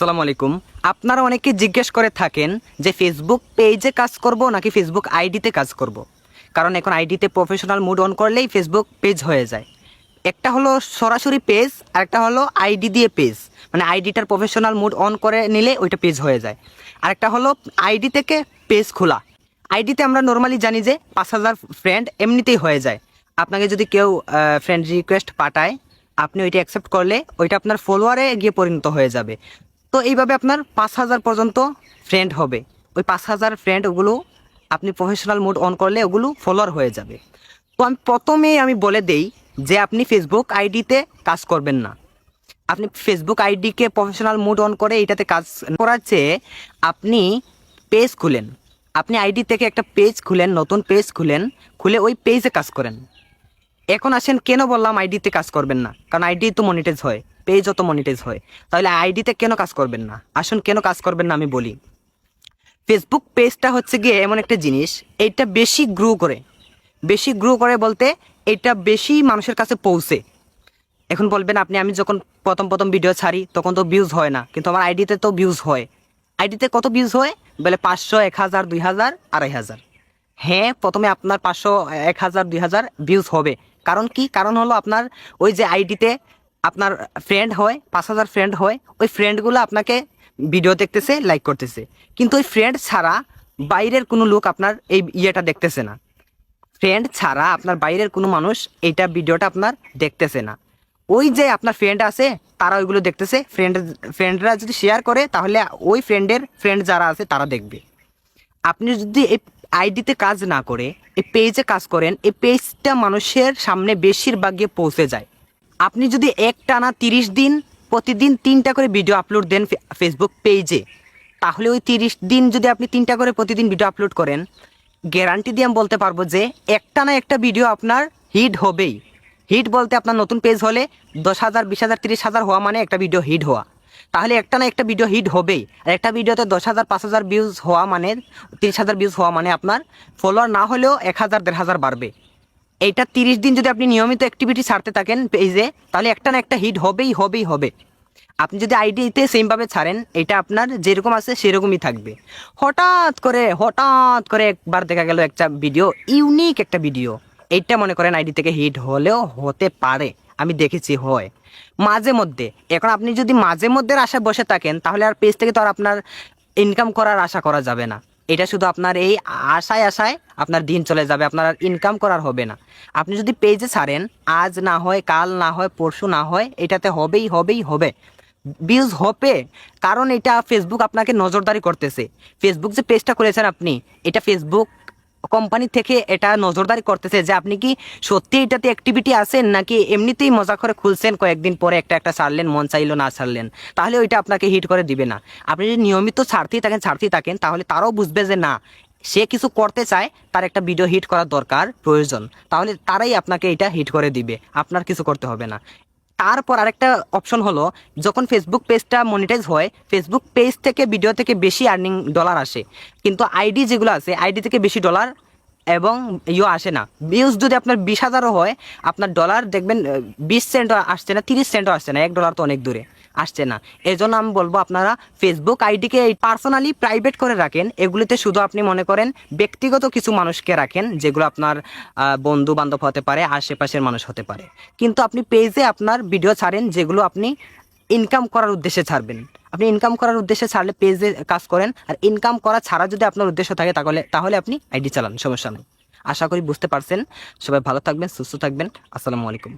আসসালামু আলাইকুম। আপনারা অনেকে জিজ্ঞেস করে থাকেন যে ফেসবুক পেজে কাজ করব নাকি ফেসবুক আইডিতে কাজ করব। কারণ এখন আইডিতে প্রফেশনাল মুড অন করলেই ফেসবুক পেজ হয়ে যায়। একটা হলো সরাসরি পেজ আর একটা হলো আইডি দিয়ে পেজ, মানে আইডিটার প্রফেশনাল মুড অন করে নিলে ওইটা পেজ হয়ে যায়। আরেকটা হলো আইডি থেকে পেজ খোলা। আইডিতে আমরা নর্মালি জানি যে 5,000 ফ্রেন্ড এমনিতেই হয়ে যায়। আপনাকে যদি কেউ ফ্রেন্ড রিকোয়েস্ট পাঠায়, আপনি ওইটা অ্যাকসেপ্ট করলে ওইটা আপনার ফলোয়ারে গিয়ে পরিণত হয়ে যাবে। তো এইভাবে আপনার 5,000 পর্যন্ত ফ্রেন্ড হবে। ওই 5,000 ফ্রেন্ড ওগুলো আপনি প্রফেশনাল মোড অন করলে ওগুলো ফলোয়ার হয়ে যাবে। তো প্রথমেই আমি বলে দেই যে আপনি ফেসবুক আইডিতে কাজ করবেন না। আপনি ফেসবুক আইডিকে প্রফেশনাল মোড অন করে এইটাতে কাজ করার চেয়ে আপনি পেজ খুলেন। আপনি আইডি থেকে একটা পেজ খুলেন, নতুন পেজ খুলে ওই পেজে কাজ করেন। এখন আসেন কেন বললাম আইডিতে কাজ করবেন না, কারণ আইডি তো মনিটাইজ হয়, পেজও তো মনিটাইজ হয়, তাহলে আইডিতে কেন কাজ করবেন না? আসুন কেন কাজ করবেন না আমি বলি। ফেসবুক পেজটা হচ্ছে গিয়ে এমন একটা জিনিস, এইটা বেশি গ্রো করে বলতে এটা বেশি মানুষের কাছে পৌঁছে। এখন বলবেন আপনি, আমি যখন প্রথম ভিডিও ছাড়ি তখন তো ভিউজ হয় না, কিন্তু আমার আইডিতে তো ভিউজ হয়। আইডিতে কত ভিউজ হয় বলে? 500, 1,000, 2,000, 2,500। হ্যাঁ, প্রথমে আপনার 500, 1,000, 2,000 ভিউজ হবে। কারণ কি? কারণ হলো আপনার ওই যে আইডিতে আপনার ফ্রেন্ড হয়, 5,000 ফ্রেন্ড হয়, ওই ফ্রেন্ডগুলো আপনাকে ভিডিও দেখতেছে, লাইক করতেছে। কিন্তু ওই ফ্রেন্ড ছাড়া বাইরের কোনো লোক আপনার এই ইয়েটা দেখতেছে না। ফ্রেন্ড ছাড়া আপনার বাইরের কোনো মানুষ এইটা ভিডিওটা আপনার দেখতেছে না। ওই যে আপনার ফ্রেন্ড আছে তারা ওইগুলো দেখতেছে। ফ্রেন্ডরা যদি শেয়ার করে তাহলে ওই ফ্রেন্ড যারা আছে তারা দেখবে। আপনি যদি এই আইডিতে কাজ না করে এই পেজে কাজ করেন, এই পেজটা মানুষের সামনে বেশিরভাগ গিয়ে পৌঁছে যায়। আপনি যদি একটানা 30 দিন প্রতিদিন 3টা করে ভিডিও আপলোড দেন ফেসবুক পেজে, তাহলে ওই 30 দিন যদি আপনি 3টা করে প্রতিদিন ভিডিও আপলোড করেন, গ্যারান্টি দিয়ে আমি বলতে পারবো যে একটা না একটা ভিডিও আপনার হিট হবেই। হিট বলতে আপনার নতুন পেজ হলে 10,000, 20,000, 30,000 হওয়া মানে একটা ভিডিও হিট হওয়া। তাহলে একটা না একটা ভিডিও হিট হবেই। আর একটা ভিডিওতে 10,000, 5,000 ভিউজ হওয়া মানে, 30,000 ভিউজ হওয়া মানে আপনার ফলোয়ার না হলেও 1,000, 1,500 বাড়বে। এইটা 30 দিন যদি আপনি নিয়মিত অ্যাক্টিভিটি ছাড়তে থাকেন পেজে, তাহলে একটা না একটা হিট হবে। আপনি যদি আইডিতে সেমভাবে ছাড়েন, এটা আপনার যেরকম আছে সেরকমই থাকবে। হঠাৎ করে একবার দেখা গেল একটা ভিডিও, ইউনিক একটা ভিডিও, এইটা মনে করেন আইডি থেকে হিট হলেও হতে পারে, আমি দেখেছি হয় মাঝে মধ্যে। এখন আপনি যদি মাঝে মধ্যে আশায় বসে থাকেন, তাহলে আর পেজ থেকে তো আর আপনার ইনকাম করার আশা করা যাবে না। এটা শুধু আপনার এই আশায় আপনার দিন চলে যাবে, আপনার আর ইনকাম করার হবে না। আপনি যদি পেজে ছাড়েন, আজ না হয় কাল, না হয় পরশু, না হয় এটাতে হবে ভিউজ হবে। কারণ এটা ফেসবুক আপনাকে নজরদারি করতেছে। ফেসবুক যে পেজটা করেছেন আপনি, এটা ফেসবুক কোম্পানি থেকে এটা নজরদারি করতেছে যে আপনি কি সত্যি এটাতে অ্যাক্টিভিটি আছেন, নাকি এমনিতেই মজা করে খুলছেন, কয়েকদিন পরে একটা ছাড়লেন, মন চাইলো না ছাড়লেন, তাহলে ওইটা আপনাকে হিট করে দিবে না। আপনি যদি নিয়মিত ছাড়তেই থাকেন তাহলে তারাও বুঝবে যে না, সে কিছু করতে চায়, তার একটা ভিডিও হিট করার দরকার, প্রয়োজন, তাহলে তারাই আপনাকে এটা হিট করে দিবে, আপনার কিছু করতে হবে না। তারপর আরেকটা অপশন হলো, যখন ফেসবুক পেজটা মনিটাইজ হয়, ফেসবুক পেজ থেকে ভিডিও থেকে বেশি আর্নিং ডলার আসে, কিন্তু আইডি যেগুলো আছে আইডি থেকে বেশি ডলার এবং আসে না। ভিউজ যদি আপনার 20,000ও হয়, আপনার ডলার দেখবেন 20 সেন্টও আসছে না, 30 সেন্টও আসছে না, $1 তো অনেক দূরে আসছে না। এই জন্য আমি বলবো আপনারা ফেসবুক আইডিকে পার্সোনালি প্রাইভেট করে রাখেন। এগুলিতে শুধু আপনি মনে করেন ব্যক্তিগত কিছু মানুষকে রাখেন, যেগুলো আপনার বন্ধু বান্ধব হতে পারে, আশেপাশের মানুষ হতে পারে। কিন্তু আপনি পেজে আপনার ভিডিও ছাড়েন যেগুলো আপনি ইনকাম করার উদ্দেশ্যে ছাড়বেন। আপনি ইনকাম করার উদ্দেশ্যে ছাড়লে পেজে কাজ করেন, আর ইনকাম করা ছাড়া যদি আপনার উদ্দেশ্য থাকে তাহলে আপনি আইডি চালান, সমস্যা নেই। আশা করি বুঝতে পারছেন। সবাই ভালো থাকবেন, সুস্থ থাকবেন। আসসালামু আলাইকুম।